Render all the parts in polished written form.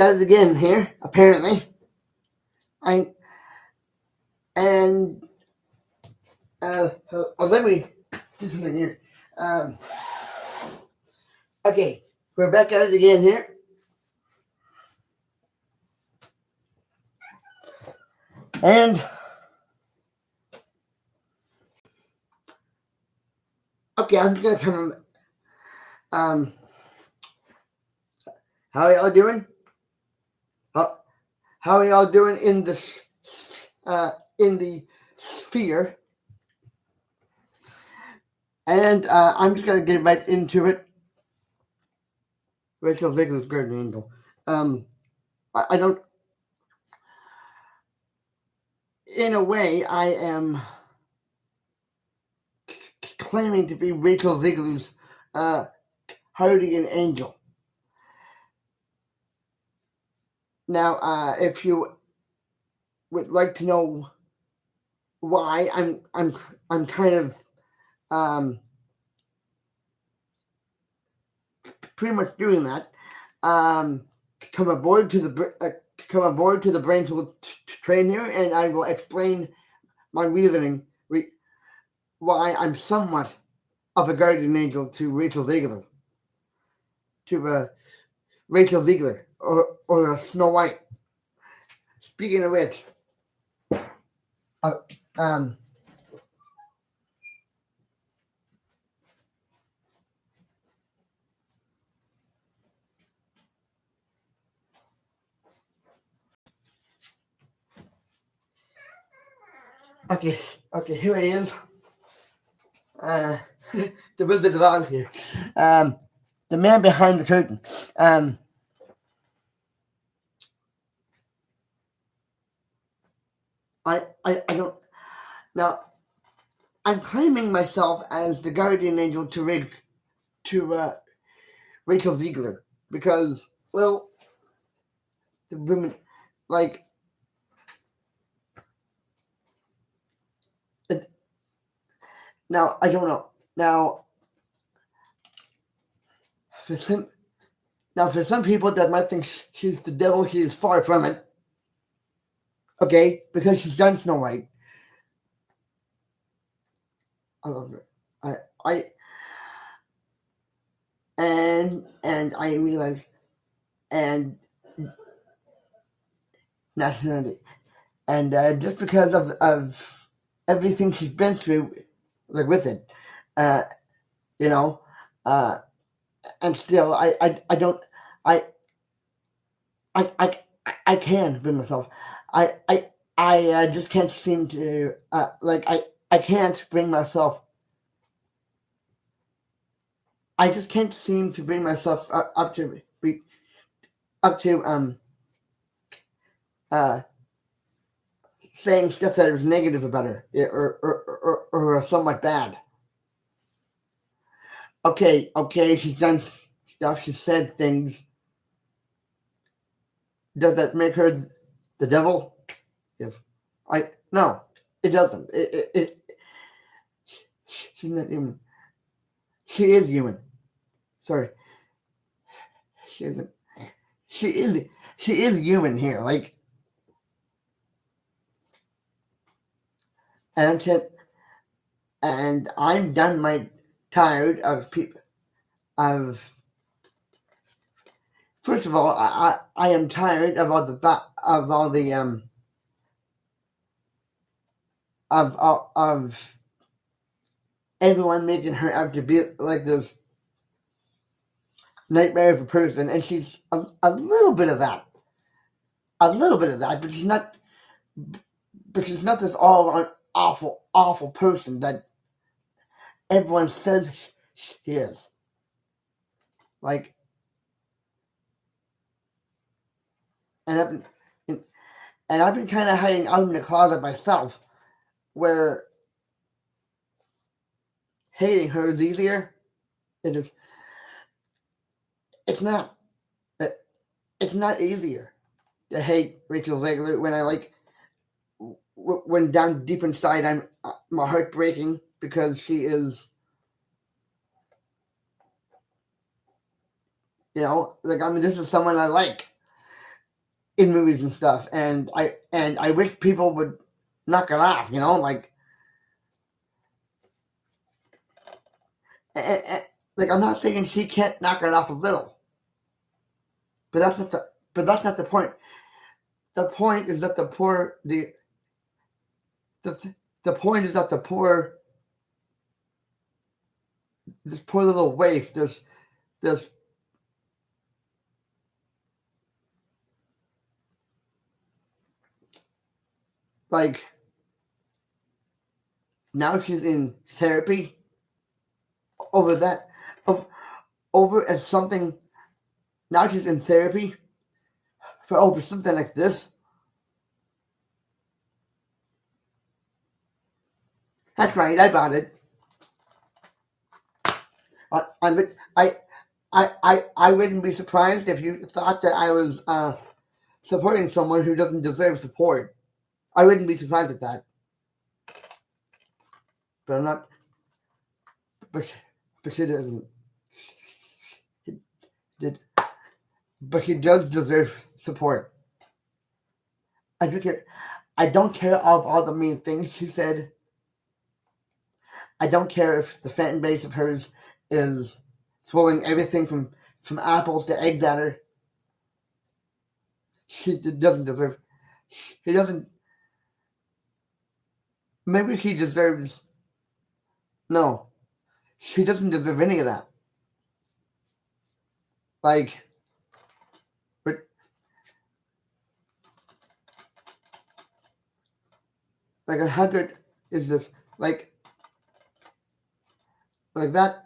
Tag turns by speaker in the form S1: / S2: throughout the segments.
S1: Does it again here, apparently. I and let me do something here. Um, okay, we're back at it again here. And okay, I'm just gonna come. Um, how are y'all doing? How, how are y'all doing in the sphere? And I'm just gonna get right into it. Rachel Ziegler's Garden Angel. Um, I don't. In a way, I am claiming to be Rachel Ziegler's guardian angel. Now, if you would like to know why I'm kind of um, pretty much doing that. Um, come aboard to the brain tool train here, and I will explain my reasoning why I'm somewhat of a guardian angel to Rachel Ziegler, Rachel Ziegler, or Snow White. Speaking of which, uh, um, okay, here he is. Uh, the Wizard of Oz here. The man behind the curtain. I don't. Now, I'm claiming myself as the guardian angel to Rachel Ziegler because, well, the women, like, now, I don't know. Now, for some, for some people that might think she's the devil, she is far from it. Okay, because she's done Snow White. I love her. I and I realize and nationality and just because of everything she's been through, like with it, uh, you know, uh, and still I don't I I I I can bring myself. I I I just can't seem to like I can't bring myself. I just can't seem to bring myself up to uh saying stuff that was negative about her or somewhat bad. Okay, she's done stuff. She said things. Does that make her the devil? Yes. I no, it doesn't. She's not human. She is human. Sorry, she isn't. She is. She is human here. Like, and I'm t- and I'm done. Tired of people. Of First of all, I am tired of all the of everyone making her out to be like this nightmare of a person, and she's a little bit of that, but she's not. But she's not this all around awful person that everyone says she is. Like, and I've been kind of hiding out in the closet myself, where hating her is easier. It is. It's not. It's not easier to hate Rachel Zegler when I like when down deep inside I'm my heart breaking because she is, like, I mean, this is someone I like, in movies and stuff, and I wish people would knock it off. Like like I'm not saying she can't knock it off a little, but that's not the point. The point is that the the point is that this poor little waif, this like now she's in therapy over that over as something. Now she's in therapy for over something like this. That's right, I bought it. I would I wouldn't be surprised if you thought that I was supporting someone who doesn't deserve support. I wouldn't be surprised at that. But I'm not. But but she doesn't. Did but she does deserve support. I do care. I don't care of all the mean things she said. I don't care if the fan base of hers is throwing everything from apples to eggs at her. She doesn't deserve. She doesn't. Maybe she deserves. No, she doesn't deserve any of that. Like, but like how good is this? Like that.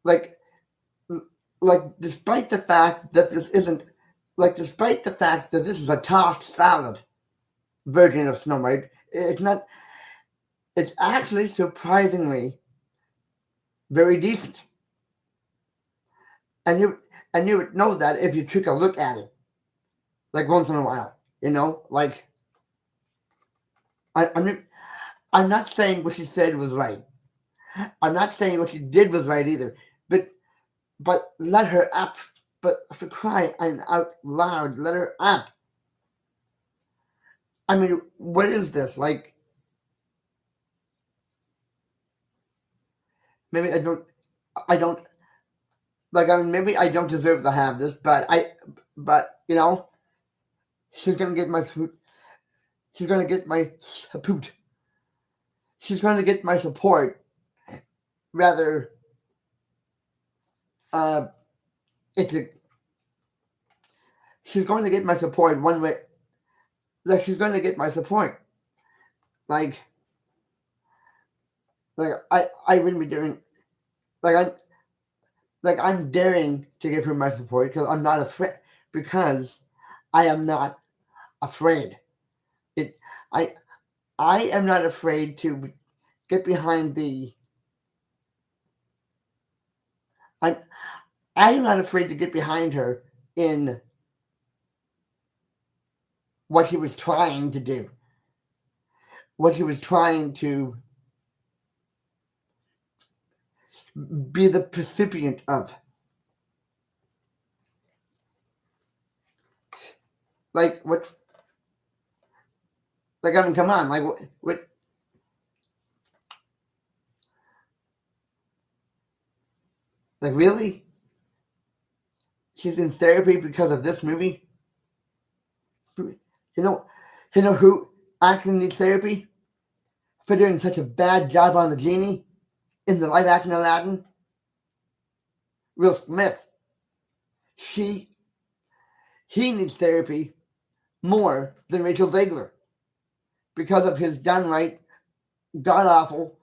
S1: Like like despite the fact that this isn't despite the fact that this is a tossed salad version of Snow White, it's not. It's actually surprisingly very decent, and you would know that if you took a look at it, like once in a while. Like I'm I'm not saying what she said was right. I'm not saying what she did was right either. But let her up. But for crying out loud, let her up. I mean, what is this? Like, maybe I don't, like, I mean, maybe I don't deserve to have this, but, she's gonna get my, she's gonna get my support. She's gonna get my support, rather, uh, it's a, she's going to get my support one way, like, she's gonna get my support. Like, I wouldn't be doing, like, I'm daring to give her my support because I'm not afraid, because I am not afraid. It I I am not afraid to get behind the I I am not afraid to get behind her in what she was trying to do. What she was trying to be the recipient of. Like what like I mean come on, like what like really? She's in therapy because of this movie? You know who actually needs therapy for doing such a bad job on the genie in the live action Aladdin? Will Smith. She he needs therapy more than Rachel Ziegler because of his downright god awful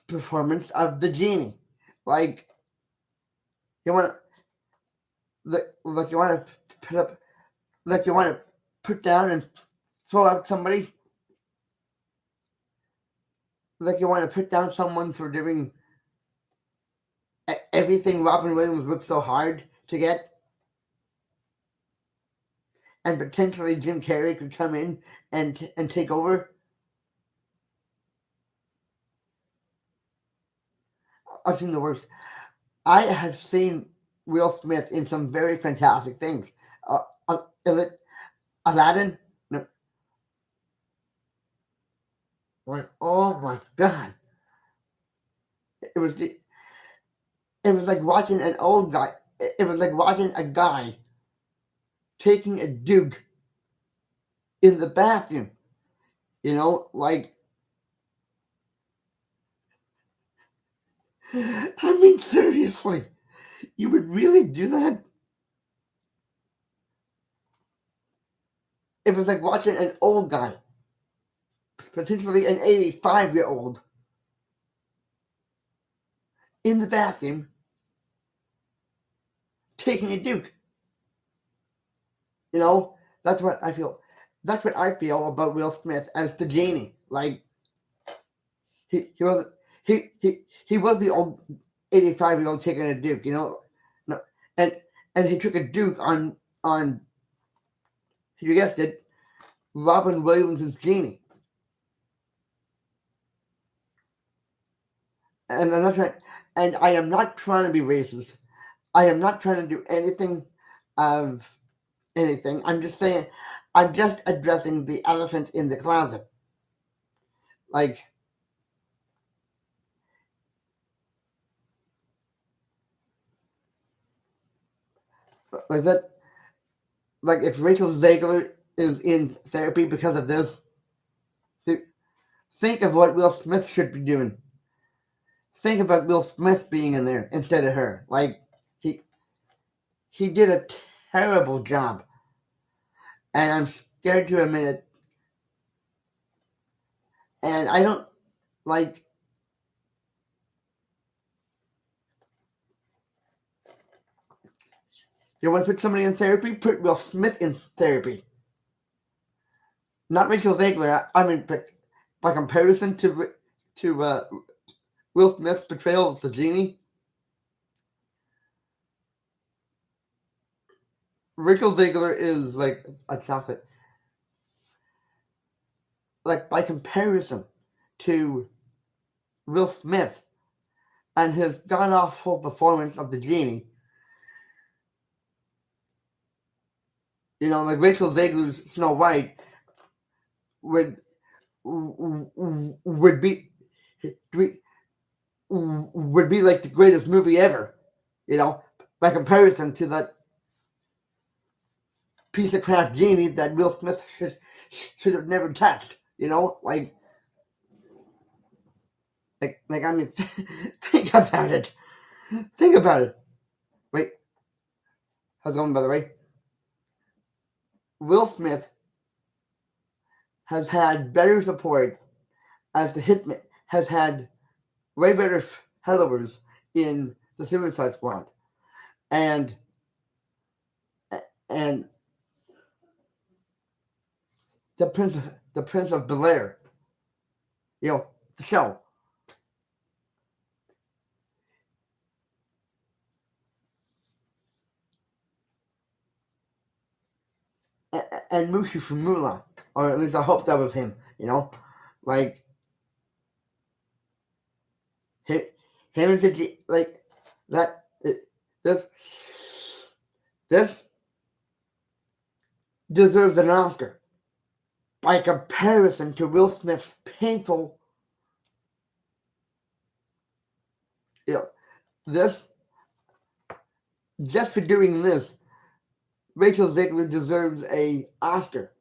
S1: performance of the genie. Like you want like you want to put up like you want to put down and throw out somebody. Like you want to put down someone for doing everything Robin Williams worked so hard to get, and potentially Jim Carrey could come in and take over. I've seen the worst. I have seen Will Smith in some very fantastic things. Uh, Is it Aladdin? No, like, oh my god, it was it was like watching an old guy. It was like watching a guy taking a duke in the bathroom. Like, I mean, seriously, you would really do that? It was like watching an old guy, potentially an 85-year-old, in the bathroom taking a duke. You know, that's what I feel. That's what I feel about Will Smith as the genie. Like, he was he was the old 85-year-old taking a duke. No, and he took a duke on you guessed it, Robin Williams' genie. And I'm not trying, and I am not trying to be racist. I am not trying to do anything of anything. I'm just saying, I'm just addressing the elephant in the closet. Like, like that. Like, if Rachel Ziegler is in therapy because of this, think of what Will Smith should be doing. Think about Will Smith being in there instead of her. Like, he he did a terrible job, and I'm scared to admit it. And I don't like. You want to put somebody in therapy? Put Will Smith in therapy. Not Rachel Ziegler. I mean, by comparison to Will Smith's portrayal of the genie, Rachel Ziegler is like a chocolate. Like, by comparison to Will Smith and his god awful performance of the genie, like Rachel Ziegler's Snow White would would be would be like the greatest movie ever. By comparison to that piece of crap genie that Will Smith should have never touched. Like I mean, think about it. Think about it. Wait, how's it going, by the way? Will Smith has had better support as the hitman, has had way better followers in the Suicide Squad, and and the Prince of Bel-Air. The show. And Mushi from Mulan, or at least I hope that was him. Like, him and the like that. This this deserves an Oscar by comparison to Will Smith's painful. This, just for doing this, Rachel Ziegler deserves a Oscar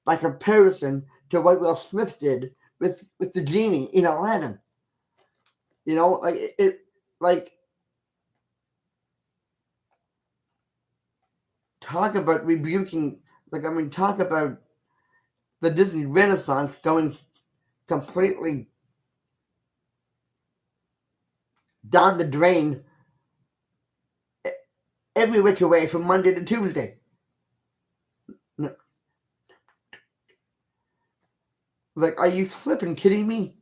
S1: by comparison to what Will Smith did with the genie in Aladdin. Like like, talk about rebuking. Like, I mean, talk about the Disney Renaissance going completely down the drain every which way from Monday to Tuesday. Like, are you flipping kidding me?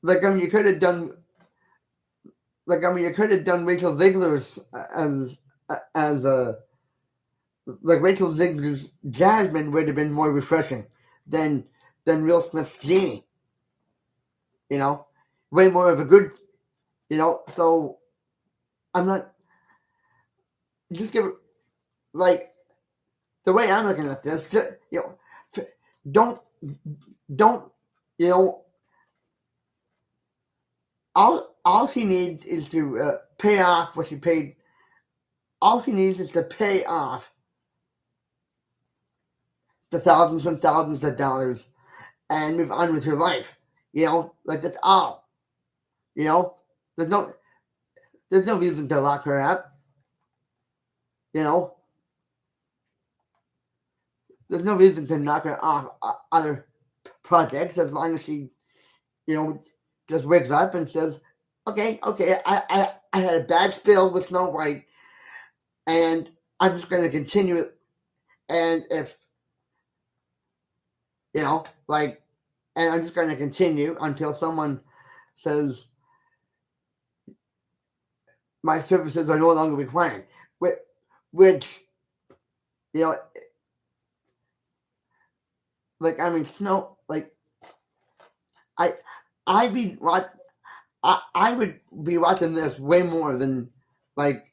S1: Like, I mean, you could have done. Like, I mean, you could have done Rachel Ziegler's as like Rachel Ziegler's Jasmine would have been more refreshing than Will Smith's Genie. Way more of a good. So I'm not. just give like the way I'm looking at this. Just, don't don't you know all she needs is to pay off what she paid. All she needs is to pay off the thousands and thousands of dollars and move on with her life. Like that's all. You know, there's no there's no reason to lock her up. You know, there's no reason to knock her off other projects as long as she, you know, just wakes up and says, okay, I had a bad spill with Snow White, and I'm just going to continue it. And if like, and I'm just going to continue until someone says my services are no longer required, which you know, like I mean, Snow, like I, I be what I would be watching this way more than like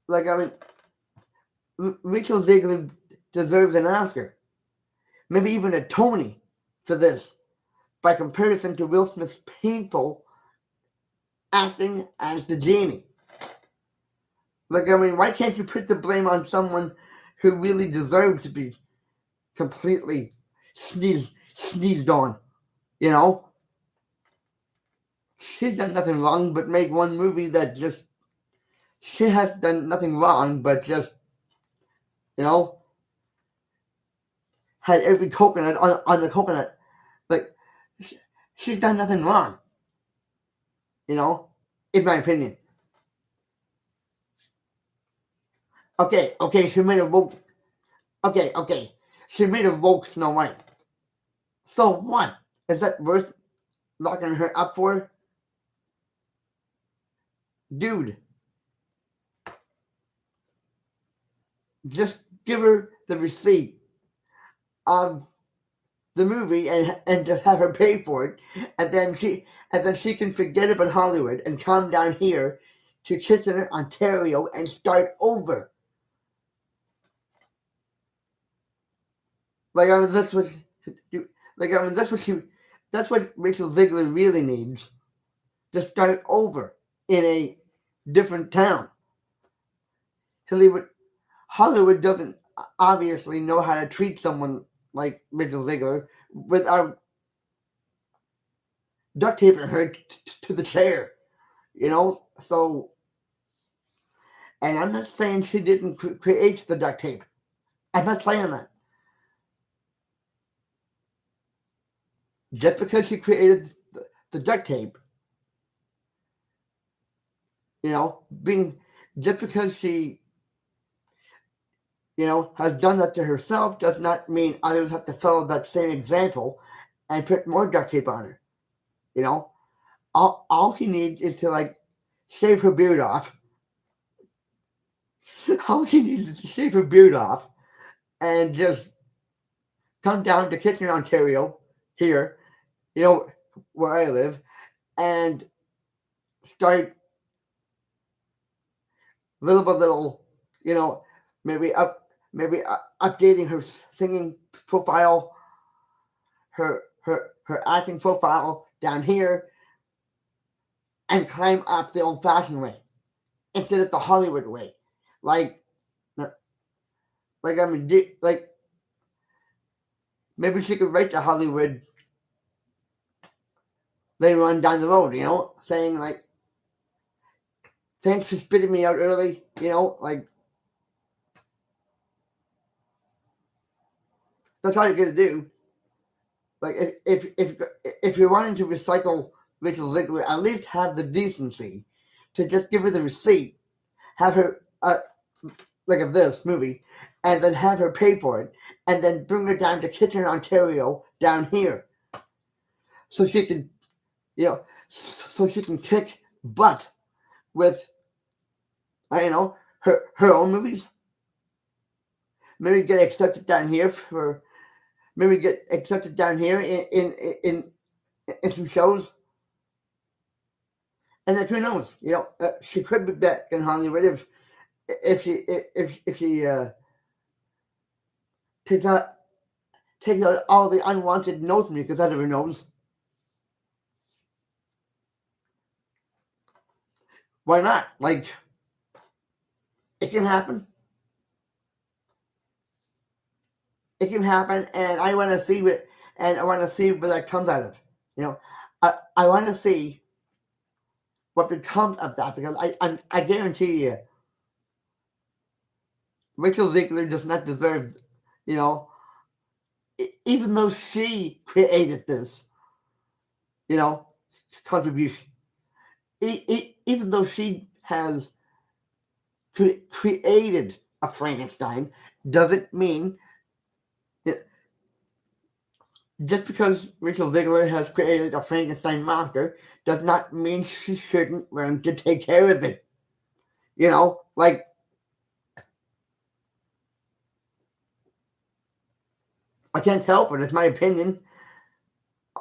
S1: I mean, Rachel Ziegler deserves an Oscar, maybe even a Tony for this, by comparison to Will Smith's painful acting as the genie. Like, I mean, why can't you put the blame on someone who really deserved to be completely sneezed on? You know, she's done nothing wrong but make one movie that just she has done nothing wrong but just you know had every coconut on the coconut. Like she's done nothing wrong. You know, in my opinion. Okay, she made a woke. Okay, she made a woke Snow White. So what? Is that worth locking her up for? Dude, just give her the receipt of the movie and just have her pay for it, and then she can forget about Hollywood and come down here to Kitchener, Ontario, and start over. Like I mean, that's what Rachel Ziegler really needs to start over in a different town. Hollywood doesn't obviously know how to treat someone like Rachel Ziegler without duct taping her to the chair. So, and I'm not saying she didn't create the duct tape. I'm not saying that. Just because she created the duct tape, being just because she, has done that to herself does not mean others have to follow that same example and put more duct tape on her. You know, all she needs is to like shave her beard off. All she needs is to shave her beard off and just come down to Kitchener, Ontario, here, you know, where I live, and start little by little, you know, maybe updating her singing profile, her acting profile down here, and climb up the old-fashioned way instead of the Hollywood way. Like, I mean, like maybe she could write to Hollywood later on down the road, saying like, "Thanks for spitting me out early," like that's all you got to do. Like if you're wanting to recycle Rachel Ziegler, at least have the decency to just give her the receipt, have her like of this movie, and then have her pay for it, and then bring her down to Kitchener, Ontario, down here, so she can, so she can kick butt with, I don't know, her own movies. Maybe get accepted down here for, maybe get accepted down here in some shows, And then who knows? She could be back in Hollywood if she takes out takes out all the unwanted nose mucus out of her nose. Why not? Like, it can happen. It can happen, and I want to see where that comes out of. I want to see what becomes of that, because I guarantee you, Rachel Ziegler does not deserve, you know, even though she created this, you know, contribution. Even though she has created a Frankenstein, doesn't mean that just because Rachel Ziegler has created a Frankenstein monster does not mean she shouldn't learn to take care of it. Like, I can't help it. It's my opinion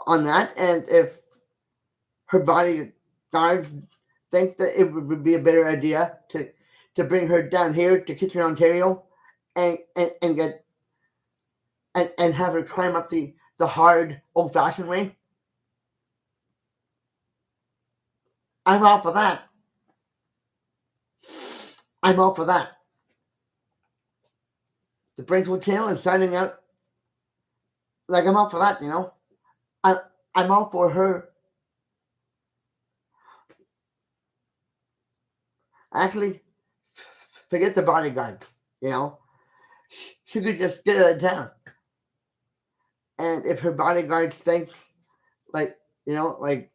S1: on that. And if her bodyguards think that it would be a better idea to bring her down here to Kitchener, Ontario, and get and have her climb up the hard old-fashioned way, I'm all for that. I'm all for that. The Brainswell Channel is signing out. Like, I'm all for that. I'm all for her. Actually, forget the bodyguards. She could just get out of town. And if her bodyguards thinks, like, like,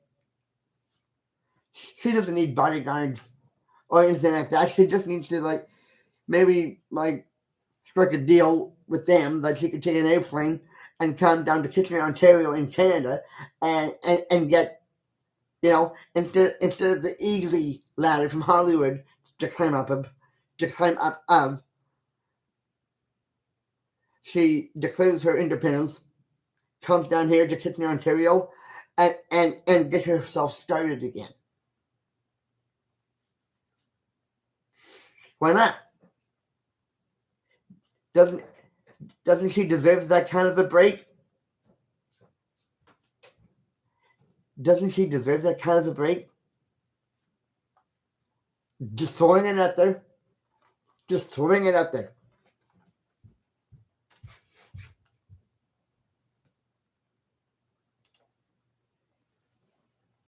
S1: she doesn't need bodyguards or anything like that. She just needs to, like, maybe, like, strike a deal with them that she could take an airplane and come down to Kitchener, Ontario in Canada and get, instead of the easy ladder from Hollywood to climb up of, she declares her independence, comes down here to Kitchener, Ontario, and get herself started again. Why not? Doesn't she deserve that kind of a break? Doesn't she deserve that kind of a break? Just throwing it out there.